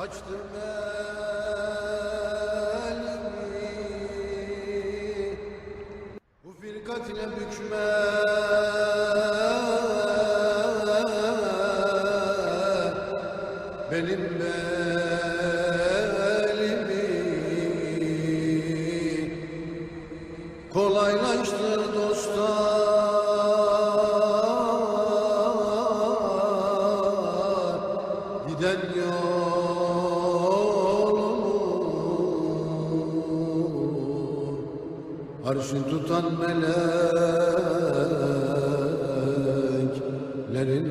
açtım elimi, bu firkat ile bükme benim belimi, kolaylaştır dostlar giden yolumu, arşı tutan meleklerin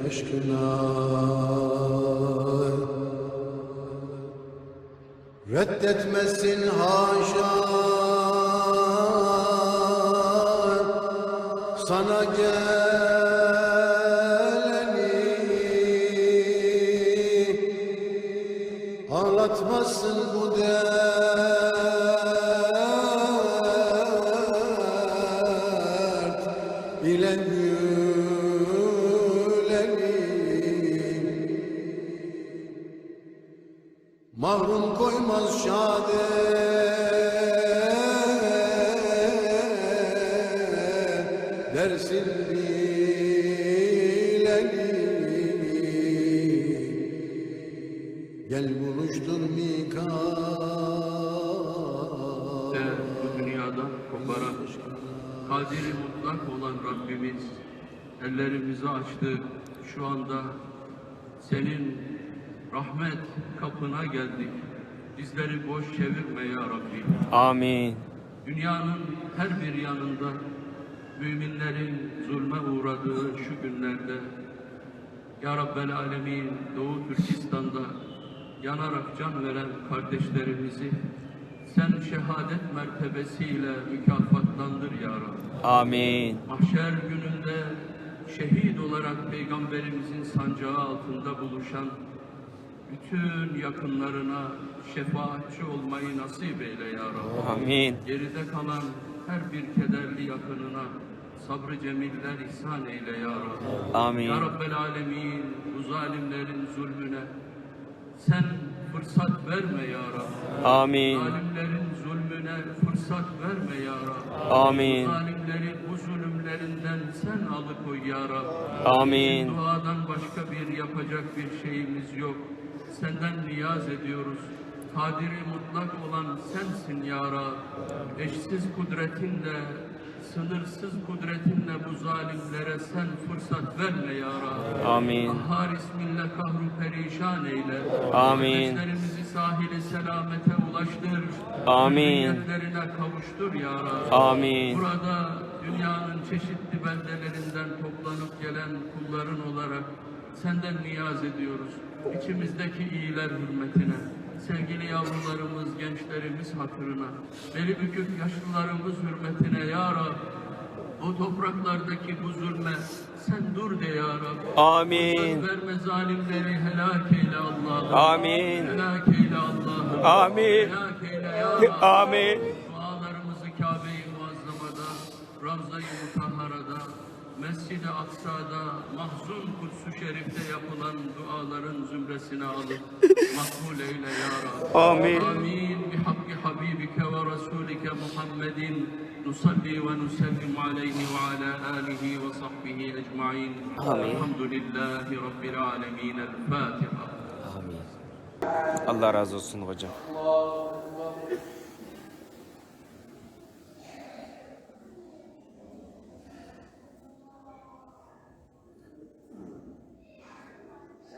aşkına. Reddetmesin haşa sana geleni, ağlatmasın bu dert ile güleni, mahrum koymaz şad dersin bileni, gel buluştur mikat. Bu dünyadan koparan, kadiri mutlak olan Rabbimiz ellerimizi açtı. Şu anda senin rahmet kapına geldik. Bizleri boş çevirme ya Rabbi. Amin. Dünyanın her bir yanında müminlerin zulme uğradığı şu günlerde ya Rabbel Alemin, Doğu Türkistan'da yanarak can veren kardeşlerimizi sen şehadet mertebesiyle mükafatlandır ya Rabbi. Amin. Mahşer gününde şehit olarak Peygamberimizin sancağı altında buluşan bütün yakınlarına şefaatçi olmayı nasip eyle ya Rabbi. Amin. Geride kalan her bir kederli yakınına sabrı cemiller ihsan eyle ya Rabbi. Amin. Ya Rabbel Alemin, bu zalimlerin zulmüne sen fırsat verme ya Rabbi. Amin. Zalimlerin zulmüne fırsat verme ya Rabbi. Amin. Zalimleri bu zulümlerinden sen alıkoy ya Rabbi. Amin. Bizim duadan başka bir yapacak bir şeyimiz yok. Senden niyaz ediyoruz. Kadiri mutlak olan sensin ya Rabbi. Eşsiz kudretinle, sınırsız kudretinle bu zalimlere sen fırsat verme ya Rabbi. Amin. Ahhar isminle kahru perişan eyle. Amin. Kardeşlerimizi sahili selamete ulaştır. Amin. Hürriyetlerine kavuştur ya Rabbi. Amin. Burada dünyanın çeşitli beldelerinden toplanıp gelen kulların olarak senden niyaz ediyoruz. İçimizdeki iyiler hürmetine, sevgili yavrularımız, gençlerimiz hatırına, beli bükük yaşlılarımız hürmetine ya Rabbi, o topraklardaki bu zulme sen dur de ya Rabbi. Amin. Fırsat verme zalimleri, helak eyle Allah'ım. Amin. Helak eyle Allah'ım. Amin. Helak eyle ya Rabbi. Amin. Dualarımızı Kabe-i Muazzama'da, Ravza-i Mutahhara'da, Mescid-i Aksa'da, Mahzun Kudüs-ü Şerif'te yapılan duaların zümresine alıp makbul eyle ya Rabbi. Amin. Amin. Bihakki Habibike ve Resulike Muhammedin nusalli ve nusellim aleyhi ve ala alihi ve sahbihi ecmain. Amin. Elhamdülillahi Rabbil alemin. El Fatiha. Amin. Allah razı olsun hocam.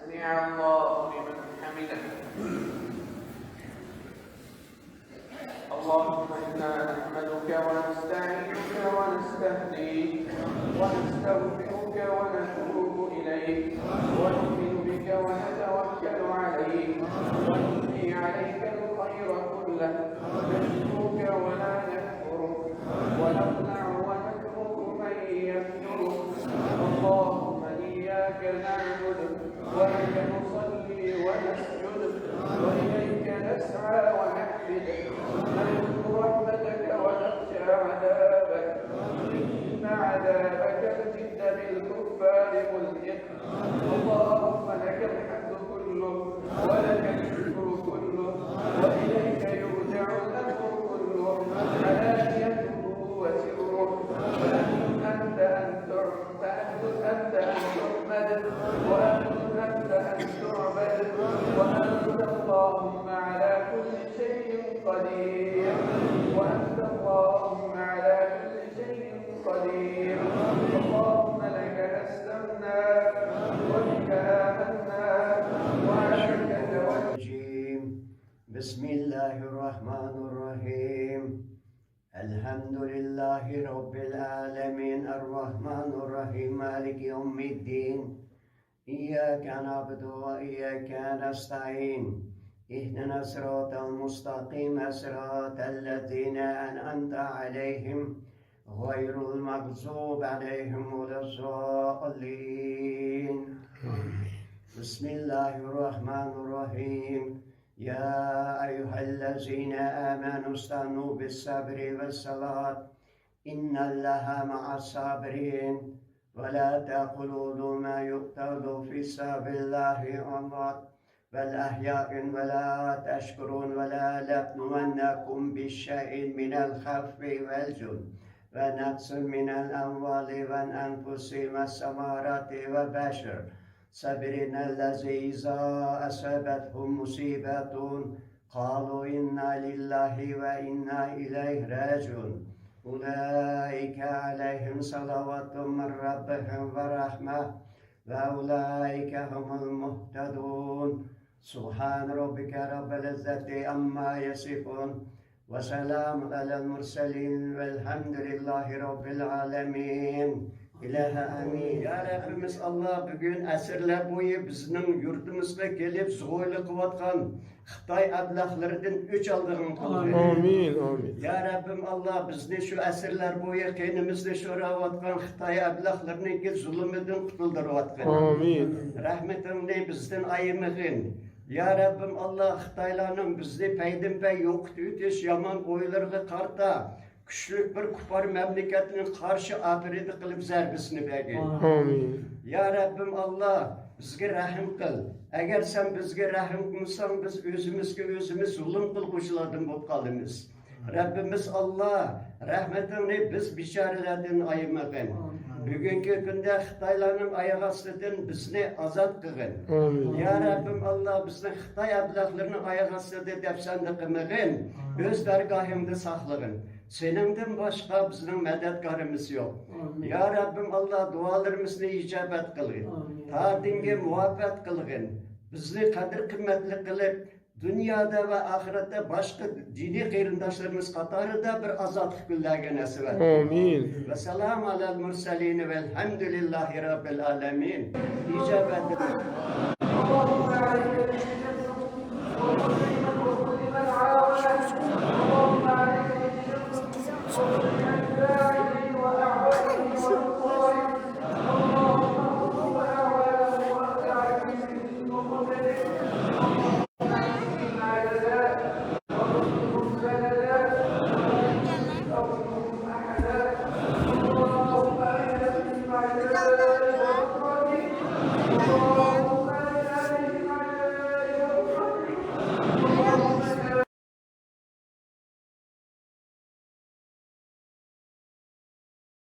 سمع الله لمن حمده اللهم إنا نحمدك ونستعينك ونستهديك ونستغفرك ونتوب إليك ونؤمن بك ونتوكل عليك ونثني عليك الخير كله نشكرك ولا نكفرك ونخلع ونترك من يكفرك اللهم إياك نعبد ولك نصلي ونسجد وإليك نسعى ونحفد نرجو رحمتك ونخشى عذابك إن عذابك الجد بالكفار ملحق اللهم لك الحمد كله ولك الشكر كله قدير وأنت اللهم على كل شيء قدير اللهم لك أسلمنا وبك آمنا وعليك توكلنا. بسم الله الرحمن الرحيم الحمد لله رب العالمين الرحمن الرحيم مالك يوم الدين إياك نعبد وإياك نستعين اهدنا الصراط المستقيم صراط الذين أنعمت عليهم غير المغضوب عليهم ولا الضالين. بسم الله الرحمن الرحيم يا أيها الذين آمنوا استعينوا بالصبر والصلاة إن الله مع الصابرين ولا تقولوا لما يقتل في سبيل الله أموات بل أحياء ولا تشكرون ولا نبلونكم بشيء من الخوف والجوع ونقص من الأموال والأنفس والثمرات وبشر صابرين الذين إذا أصابتهم مصيبة قالوا إنا لله وإنا إليه راجعون أولئك عليهم صلوات من ربهم ورحمة وأولئك هم المهتدون. سبحان ربك رب العزة عما يصفون وسلام على المرسلين والحمد لله رب العالمين. İlahi amin. Ya Rabbimiz Allah bugün asırlar boyu bizning yurtimizga kelib zo'ylik qilayotgan Xitoy ablahlardan o'ch aldığın qildi. Amin, amin. Ya Rabbim Allah bizni şu asırlar boyu qeynimizda sho'rayotgan Xitoy ablahlarning zulmidan qutuldirayotgan. Amin. Rahmetinni bizdan ayırmagin. Ya Rabbim Allah Xitoylarning bizni paydinpay yo'qitib o'tish yomon o'ylarga qarta küçük bir kupar memleketinin karşı afiridi kılıp zerbisini bergin. Amin. Ya Rabbim Allah bizge rahim kıl. Eğer sen bizge rahim kılsan biz özümüz zulüm kılgıçlardan bulup kalımız. Rabbimiz Allah rahmetini biz biçarelerden ayırmakın. Bugünkü günde Xitaylarının ayak astıdan bizni azat kılın. Amin. Ya Rabbim Allah bizni Xitay ablaklarının ayak astıda defsende kılmagın. Öz dergahimde saklayın. Senenden başka bizim medetkarımız yok. Amin. Ya Rabbim Allah dualarımızı icabet kılın. Ta dinge muhabbet kılın. Bizi kadir kıymetli kılıp dünyada ve ahirette başka dini kıyırdaşlarımız katarında bir azatlık güllâge nasip et. Amin. Ve selamu alel murselin velhamdülillahi rabbil alemin. İcabet edin. اللهم عليك بالشر وكل من وكل من عاونك اللهم عليك بالشر وكل من باعد